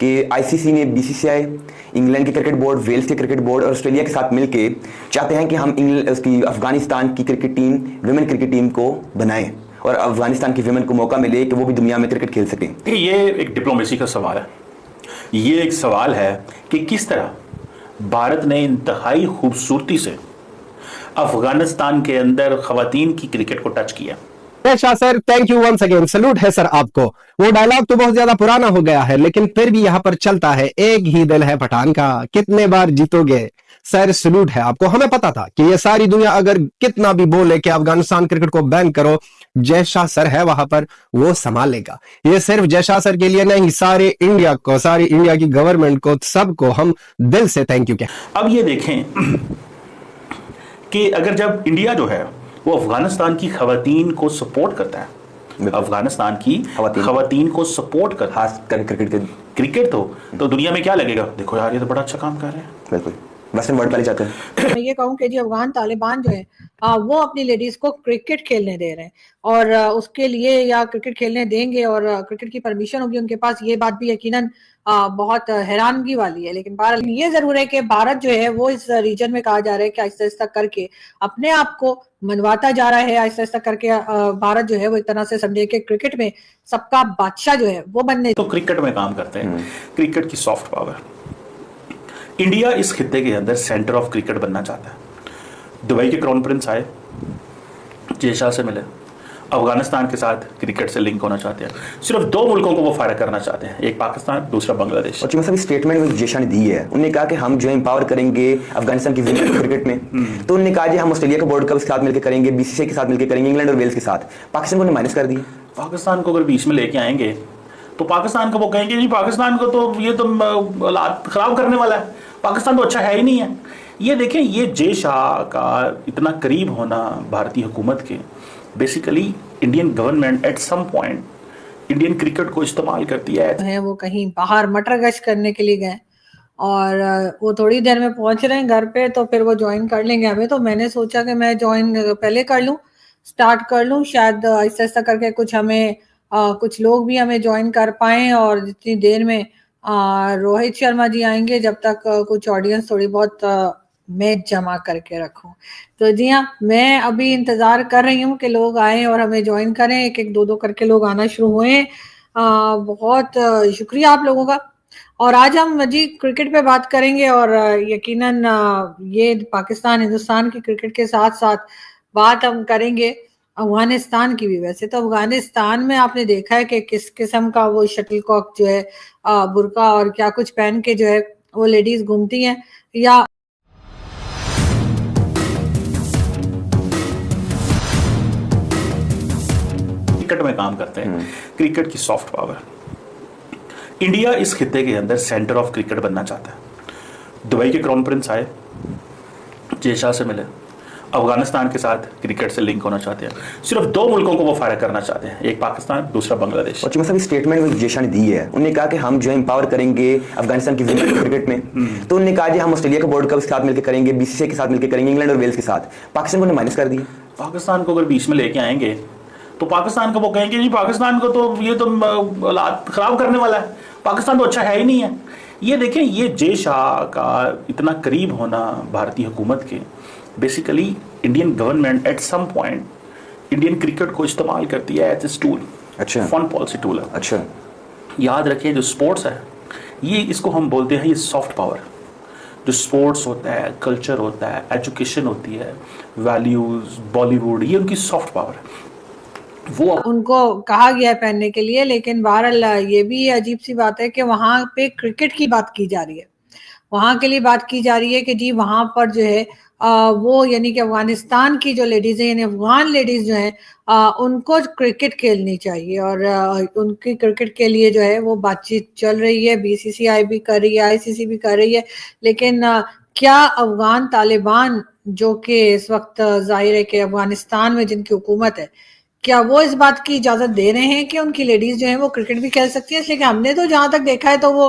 कि आईसीसी ने BCCI, England के क्रिकेट बोर्ड, वेल्स के क्रिकेट बोर्ड और ऑस्ट्रेलिया के साथ मिलके चाहते हैं कि हम उसकी अफगानिस्तान की cricket team, women cricket team को बनाएं और अफगानिस्तान की विमेन को मौका मिले कि वो भी दुनिया में क्रिकेट खेल सकें। ये एक डिप्लोमेसी का सवाल है। ये एक सवाल है कि किस तरह भारत ने इंतहाई खूबसूरती से अफगानिस्तान के अंदर खवातीन की क्रिकेट को टच किया। Shah sir, thank you once again, salute है सर आपको। वो डायलॉग तो बहुत ज्यादा पुराना हो गया है, लेकिन फिर भी यहाँ पर चलता है, एक ही दिल है पठान का, कितने बार जीतोगे। सर सैल्यूट है आपको। हमें पता था कि ये सारी दुनिया अगर कितना भी बोले कि अफगानिस्तान क्रिकेट को बैन करो, जय शाह सर है वहां पर, वो संभालेगा। ये सिर्फ जय शाह सर के लिए नहीं, सारे इंडिया को, सारी इंडिया की गवर्नमेंट को, सबको हम दिल से थैंक यू कहते। अब ये देखें कि अगर जब इंडिया जो है वो अफगानिस्तान की खवातीन को सपोर्ट करता है, अफगानिस्तान की खवातीन को सपोर्ट कर, खास कर क्रिकेट तो दुनिया में क्या लगेगा, देखो यार ये तो बड़ा अच्छा काम कर रहे हैं। बिल्कुल वेस्टर्न वर्ल्ड पहले जाते हैं। मैं ये कहूँ कि जी अफगान तालिबान जो है वो अपनी लेडीज को क्रिकेट खेलने दे रहे हैं और उसके लिए या क्रिकेट खेलने देंगे और क्रिकेट की परमिशन होगी उनके पास, ये बात भी यकीनन बहुत हैरानगी वाली है। लेकिन बहरहाल ये जरूर है कि भारत जो है वो इस रीजन में कहा जा रहा है कि आहिस्ता आहिस्ता करके अपने आप को मनवाता जा रहा है। आहिस्ता आहिस्ता करके भारत जो है वो एक तरह से समझे कि क्रिकेट में सबका बादशाह जो है वो बनने तो क्रिकेट में काम करते हैं। क्रिकेट की सॉफ्ट पावर, इंडिया इस खित्ते के अंदर सेंटर ऑफ क्रिकेट बनना चाहता है। दुबई के क्राउन प्रिंस आए, जय शाह से मिले, अफगानिस्तान के साथ क्रिकेट से लिंक होना चाहते हैं। सिर्फ दो मुल्कों को वो फायदा करना चाहते हैं, एक पाकिस्तान, दूसरा बांग्लादेश। और चूंकि सभी स्टेटमेंट में जय शाह ने दी है, उन्होंने कहा कि हम जो एम्पावर करेंगे अफगानिस्तान की विमेन क्रिकेट में। तो उन्होंने कहा कि हम ऑस्ट्रेलिया के बोर्ड कप के साथ मिलकर करेंगे, बीसीसीआई के साथ मिलकर करेंगे, इंग्लैंड और वेल्स के साथ। पाकिस्तान को माइनस कर दिया। पाकिस्तान को अगर बीच में लेके आएंगे तो पाकिस्तान को वो कहेंगे जी पाकिस्तान को तो ये तो खराब करने वाला है, पाकिस्तान तो अच्छा है ही नहीं है। ये देखें, ये जय शाह का इतना करीब होना भारतीय हुकूमत के, basically Indian government at some point Indian cricket को इस्तेमाल करती है। वो कहीं बाहर मटर गश्त करने के लिए गए और वो थोड़ी देर में पहुंच रहे हैं घर पे, तो फिर वो ज्वाइन कर लेंगे हमें। तो मैंने सोचा कि मैं ज्वाइन पहले कर लूं, स्टार्ट कर लूं, शायद आहिस्ता आहिस्ता करके कुछ हमें कुछ लोग भी हमें ज्वाइन कर पाएं। और जितनी देर में रोहित शर्मा जी आएंगे, जब तक कुछ ऑडियंस थोड़ी बहुत मैं जमा करके रखूं। तो जी हाँ, मैं अभी इंतजार कर रही हूँ कि लोग आए और हमें ज्वाइन करें। एक एक दो दो करके लोग आना शुरू हुए। बहुत शुक्रिया आप लोगों का। और आज हम जी क्रिकेट पे बात करेंगे और यकीनन ये पाकिस्तान हिंदुस्तान की क्रिकेट के साथ साथ बात हम करेंगे अफगानिस्तान की भी। वैसे तो अफगानिस्तान में आपने देखा है कि किस किस्म का वो शटलकॉक जो है बुर्का और क्या कुछ पहन के जो है वो लेडीज घूमती हैं। या क्रिकेट में काम करते हैं। क्रिकेट की सॉफ्ट पावर, इंडिया इस खित्ते के अंदर सेंटर ऑफ क्रिकेट बनना चाहता है। दुबई के क्राउन प्रिंस आए, जय शाह से मिले, अफगानिस्तान के साथ क्रिकेट से लिंक होना चाहते हैं। सिर्फ दो मुल्कों को वो फायदा करना चाहते हैं, एक पाकिस्तान, दूसरा बांग्लादेश। और चूंकि सभी स्टेटमेंट में जय शाह ने दी है, उन्होंने कहा कि हम जो एम्पावर करेंगे अफगानिस्तान की विमेन क्रिकेट में। तो उन्होंने कहा कि हम ऑस्ट्रेलिया के बोर्ड कप के साथ मिलकर करेंगे, बीसीसीआई के साथ मिलकर करेंगे, इंग्लैंड और वेल्स के साथ। पाकिस्तान को माइनस कर दिया। पाकिस्तान को अगर बीच में लेके आएंगे तो पाकिस्तान को वो कहेंगे जी पाकिस्तान को तो ये तो खराब करने वाला है, पाकिस्तान तो अच्छा है ही नहीं है। ये देखें, ये जय शाह का इतना करीब होना भारतीय हुकूमत के, basically Indian government at some point Indian cricket को इस्तेमाल करती है एज ए टूल। अच्छा, फन पॉलिसी टूल है। अच्छा, याद रखें, जो स्पोर्ट्स है ये, इसको हम बोलते हैं ये सॉफ्ट पावर। जो स्पोर्ट्स होता है, कल्चर होता है, एजुकेशन होती है, वैल्यूज, बॉलीवुड, ये उनकी सॉफ्ट पावर है। वो उनको कहा गया है पहनने के लिए। लेकिन बहरहाल ये भी अजीब सी बात है कि वहां पे क्रिकेट की बात की जा रही है, वहां के लिए बात की जा रही है कि जी वहां पर जो है वो यानी कि अफगानिस्तान की जो लेडीज है, यानी अफगान लेडीज जो है उनको क्रिकेट खेलनी चाहिए। और उनकी क्रिकेट के लिए जो है वो बातचीत चल रही है, बीसीसीआई भी कर रही है, आईसीसी भी कर रही है। लेकिन क्या अफगान तालिबान, जो कि इस वक्त जाहिर है कि अफगानिस्तान में जिनकी हुकूमत है, क्या वो इस बात की इजाजत दे रहे हैं कि उनकी लेडीज जो है वो क्रिकेट भी खेल सकती है? इसलिए हमने तो जहां तक देखा है तो वो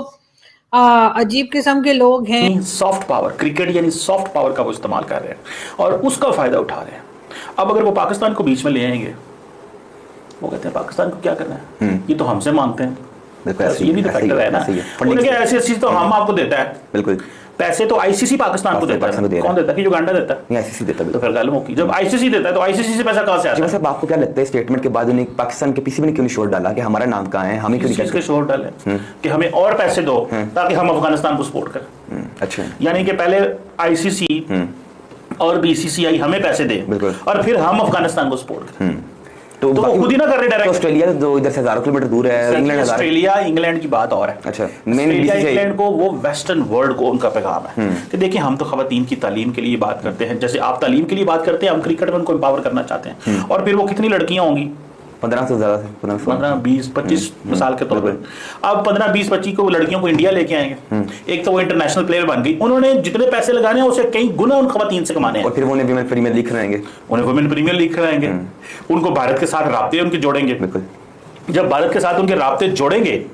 अजीब किस्म के लोग हैं। सॉफ्ट पावर, क्रिकेट यानी सॉफ्ट पावर का वो इस्तेमाल कर रहे हैं और उसका फायदा उठा रहे हैं। अब अगर वो पाकिस्तान को बीच में ले आएंगे, वो कहते हैं पाकिस्तान को क्या करना है, ये तो हमसे मांगते हैं, बिल्कुल, ऐसे ये भी तो ऐसे ही फैक्टर है ना। ऐसे ही है। उन्होंने कहा ऐसी चीज तो हम आपको देता है, बिल्कुल पैसे तो आईसीसी पाकिस्तान को देता पाकिस्तान को दे है। रहा कौन देता है कि युगांडा देता है? नहीं, आईसीसी देता तो फिर गलत होगी। जब आईसीसी देता है तो आईसीसी से पैसा कहां से आता जी है? साहब, आपको क्या लगता है स्टेटमेंट के बाद उन्हें पाकिस्तान के पीसीबी ने क्यों नहीं शोर डाला कि हमारा नाम कहाँ है, हमें क्यों इस चीज नहीं के शोर डाले कि हमें और पैसे दो ताकि हम अफगानिस्तान को सपोर्ट करें। अच्छा, यानी कि पहले आईसीसी और बीसीसीआई हमें पैसे दे बिल्कुल। और फिर हम अफगानिस्तान को सपोर्ट करें। तो वो बाकी- खुद ही ना कर रहे तो डायरेक्ट। ऑस्ट्रेलिया जो इधर से हजारों किलोमीटर दूर है, इंग्लैंड हजार। ऑस्ट्रेलिया इंग्लैंड की बात और है। अच्छा, ऑस्ट्रेलिया इंग्लैंड को वो वेस्टर्न वर्ल्ड को उनका पैगाम है कि देखिए हम तो खवातीन की तालीम के लिए बात करते हैं, जैसे आप तालीम के लिए बात करते हैं, हम क्रिकेट में उनको एम्पावर करना चाहते हैं। और फिर वो कितनी लड़कियां होंगी? 15 से ज्यादा 15, 20, 25 मिसाल के तौर पर। अब 15, 20, 25 को लड़कियों को इंडिया लेके आएंगे, एक तो वो इंटरनेशनल प्लेयर बन गई, उन्होंने जितने पैसे लगाने हैं उसे कई गुना उन खवातीन से कमाने हैं। और फिर वो विमेन प्रीमियर लीग कराएंगे, उन्हें वुमेन प्रीमियर लीग कराएंगे, उनको भारत के साथ राब्ते उनके जोड़ेंगे। बिल्कुल। जब भारत के साथ उनके राब्ते जोड़ेंगे,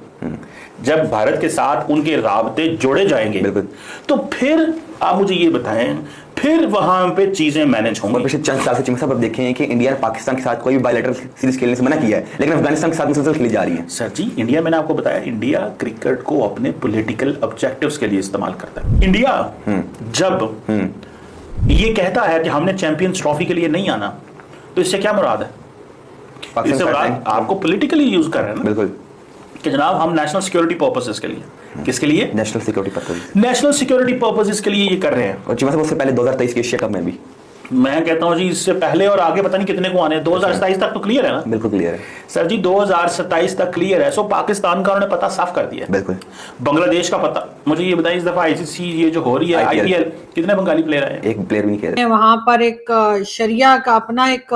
जब भारत के साथ उनके राब्ते जोड़े जाएंगे, बिल्कुल। तो फिर आप मुझे ये बताएं, फिर वहां पे चीजें मैनेज और होंगी। पिछले चंद साल से चिंग साहब आप देखें कि इंडिया ने पाकिस्तान के साथ कोई भी बायलैटरल सीरीज खेलने से मना किया है, लेकिन अफगानिस्तान के साथ मुसलसल खेली जा रही है। सर जी, इंडिया, मैंने आपको बताया, इंडिया क्रिकेट को अपने पॉलिटिकल ऑब्जेक्टिव्स के लिए इस्तेमाल करता है। इंडिया जब ये कहता है कि हमने चैंपियंस ट्रॉफी के लिए नहीं आना, तो इससे क्या मुराद है? पाकिस्तान इससे का मुराद आपको पॉलिटिकली यूज कर रहे हैं ना, बिल्कुल, कि जनाब हम नेशनल सिक्योरिटी पर्पसेस के लिए, किसके लिए? National security purpose. National security purposes के लिए ये कर रहे हैं। और चिंग साहब उससे पहले 2023 के एशिया कप में भी मैं कहता हूं जी, इससे पहले और आगे पता नहीं कितने को आने हैं। 2027 तक तो क्लियर है ना? बिल्कुल क्लियर है सर जी, 2027 तक क्लियर है। सो पाकिस्तान का उन्होंने पता साफ कर दिया है। बिल्कुल। बांग्लादेश का पता, मुझे ये बताइए, इस दफा आईसीसी ये जो हो रही है आईपीएल, कितने बंगाली प्लेयर आए? एक प्लेयर भी नहीं खेल वहां पर एक शरिया का अपना एक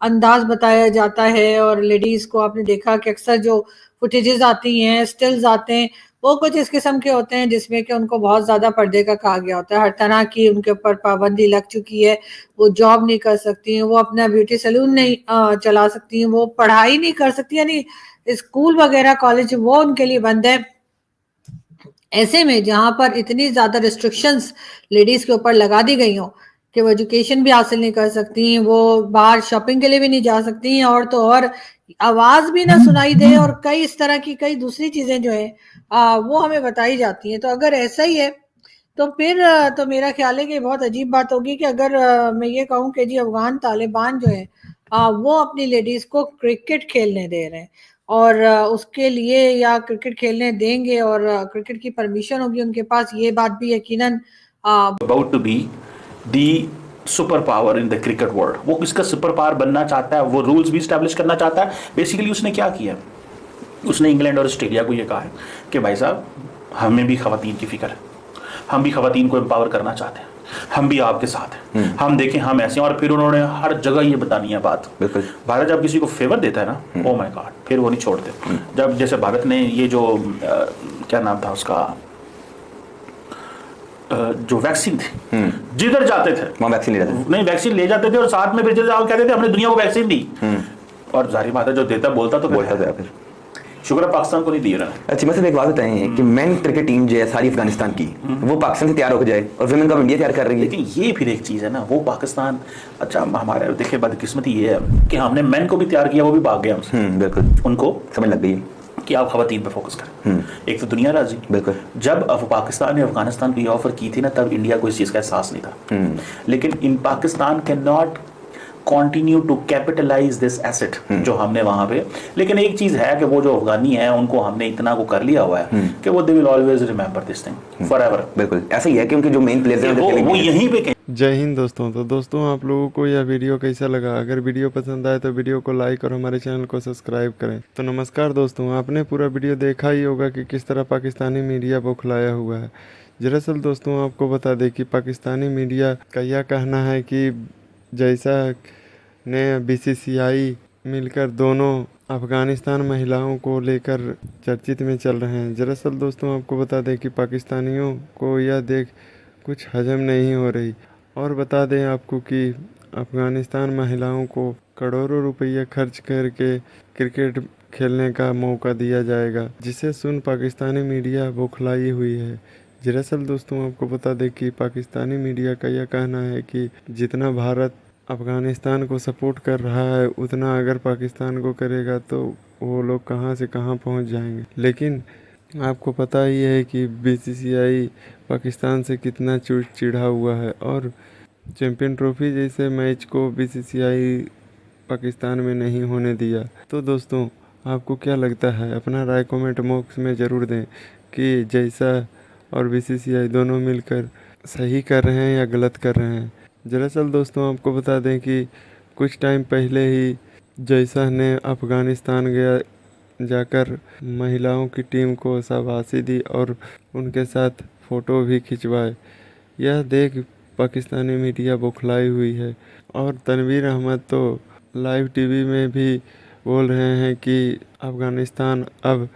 अंदाज बताया जाता है, और लेडीज को आपने देखा कि अक्सर जो फुटेजेस आती हैं, स्टिल्स आते हैं, वो कुछ इस किस्म के होते हैं जिसमें कि उनको बहुत ज्यादा पर्दे का कहा गया होता है। हर तरह की उनके ऊपर पाबंदी लग चुकी है, वो जॉब नहीं कर सकती हैं, वो अपना ब्यूटी सैलून नहीं चला सकती हैं, वो पढ़ाई नहीं कर सकती, यानी स्कूल वगैरह कॉलेज वो उनके लिए बंद है। ऐसे में जहां पर इतनी ज्यादा रिस्ट्रिक्शंस लेडीज के ऊपर लगा दी गई हो कि वो एजुकेशन भी हासिल नहीं कर सकती हैं, वो बाहर शॉपिंग के लिए भी नहीं जा सकती हैं, और तो और आवाज भी ना सुनाई दे, और कई इस तरह की कई दूसरी चीजें जो है वो हमें बताई जाती हैं। तो अगर ऐसा ही है तो फिर तो मेरा ख्याल है कि बहुत अजीब बात होगी कि अगर मैं ये कहूँ कि जी अफगान तालिबान जो है वो अपनी लेडीज को क्रिकेट खेलने दे रहे हैं, और उसके लिए या क्रिकेट खेलने देंगे और क्रिकेट की परमिशन होगी उनके पास, ये बात भी यकीनन about to be the super power in the cricket world. वो किसका सुपर पावर बनना चाहता है, वो रूल्स भी स्टैब्लिश करना चाहता है। बेसिकली उसने क्या किया, उसने इंग्लैंड और ऑस्ट्रेलिया को ये कहा है कि भाई साहब हमें भी खवातीन की फिक्र है, हम भी खवातीन को एम्पावर करना चाहते हैं, हम भी आपके साथ हैं, हम देखें हम ऐसे हैं। और फिर उन्होंने हर जगह ये बतानी है बात। बिल्कुल। भारत जब किसी को फेवर देता है ना, ओ माय गॉड, फिर वो नहीं छोड़ते। जब जैसे भारत ने ये जो क्या नाम था उसका, जो वैक्सीन थी, जिधर जाते थे वहाँ वैक्सीन ले जाते थे। नहीं, वैक्सीन ले जाते थे और साथ में फिर कहते थे हमने दुनिया को वैक्सीन दी। और जाहिर बात है जो देता बोलता तो बोलता था फिर। शुक्र है पाकिस्तान को नहीं दिए रहा। अच्छा, मैं सिर्फ एक बात बताएं कि मेन क्रिकेट टीम जो है सारी अफगानिस्तान की, वो पाकिस्तान से तैयार होकर जाए और विमेन का इंडिया तैयार कर रही है। लेकिन ये फिर एक चीज है ना, वो पाकिस्तान, अच्छा हमारे देखिए बदकिस्मती ये है कि हमने मैन को भी तैयार किया, वो भी भाग गया हमसे। बिल्कुल, उनको समझ लग गई कि आप खवातीन पे फोकस करें। एक तो दुनिया राजी। बिल्कुल। जब पाकिस्तान ने अफगानिस्तान को ये ऑफर की थी ना, तब इंडिया को इस चीज का एहसास नहीं था। लेकिन in Pakistan can not continue to capitalize this asset जो हमने वहां पे। लेकिन एक चीज है कि वो जो अफगानी है उनको हमने इतना को कर लिया हुआ है कि वो they will always remember this thing forever. बिल्कुल ऐसा ही है, क्योंकि जो मेन प्लेयर्स हैं वो यहीं पे जय हिंद दोस्तों। तो दोस्तों आप लोगों को यह वीडियो कैसा लगा? अगर वीडियो पसंद आए तो वीडियो को लाइक और हमारे चैनल को सब्सक्राइब करें। तो नमस्कार दोस्तों, आपने पूरा वीडियो देखा ही होगा कि किस तरह पाकिस्तानी मीडिया बौखलाया हुआ है। दरअसल दोस्तों आपको बता दें कि पाकिस्तानी मीडिया का यह कहना है कि जैसा ने बीसीसीआई मिलकर दोनों अफ़गानिस्तान महिलाओं को लेकर चर्चित में चल रहे हैं। दरअसल दोस्तों आपको बता दें कि पाकिस्तानियों को यह देख कुछ हजम नहीं हो रही। और बता दें आपको कि अफ़गानिस्तान महिलाओं को करोड़ों रुपया खर्च करके क्रिकेट खेलने का मौका दिया जाएगा, जिसे सुन पाकिस्तानी मीडिया बौखलाई हुई है। दरअसल दोस्तों आपको बता दें कि पाकिस्तानी मीडिया का यह कहना है कि जितना भारत अफ़गानिस्तान को सपोर्ट कर रहा है उतना अगर पाकिस्तान को करेगा तो वो लोग कहाँ से कहाँ पहुँच जाएंगे। लेकिन आपको पता ही है कि बीसीसीआई पाकिस्तान से कितना चिढ़ा हुआ है और चैंपियन ट्रॉफी जैसे मैच को बीसीसीआई पाकिस्तान में नहीं होने दिया। तो दोस्तों आपको क्या लगता है, अपना राय कमेंट बॉक्स में ज़रूर दें कि जैसा और बीसीसीआई दोनों मिलकर सही कर रहे हैं या गलत कर रहे हैं। दरअसल दोस्तों आपको बता दें कि कुछ टाइम पहले ही जैसा ने अफ़गानिस्तान गया, जाकर महिलाओं की टीम को शाबाशी दी और उनके साथ फ़ोटो भी खिंचवाए। यह देख पाकिस्तानी मीडिया बौखलाई हुई है और तनवीर अहमद तो लाइव टीवी में भी बोल रहे हैं कि अफ़गानिस्तान अब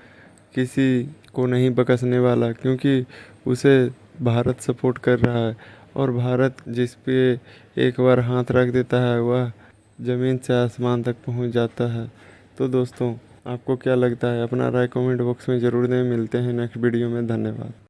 किसी को नहीं बख्शने वाला, क्योंकि उसे भारत सपोर्ट कर रहा है और भारत जिस पे एक बार हाथ रख देता है वह ज़मीन से आसमान तक पहुंच जाता है। तो दोस्तों आपको क्या लगता है, अपना राय कमेंट बॉक्स में ज़रूर दें। मिलते हैं नेक्स्ट वीडियो में, धन्यवाद।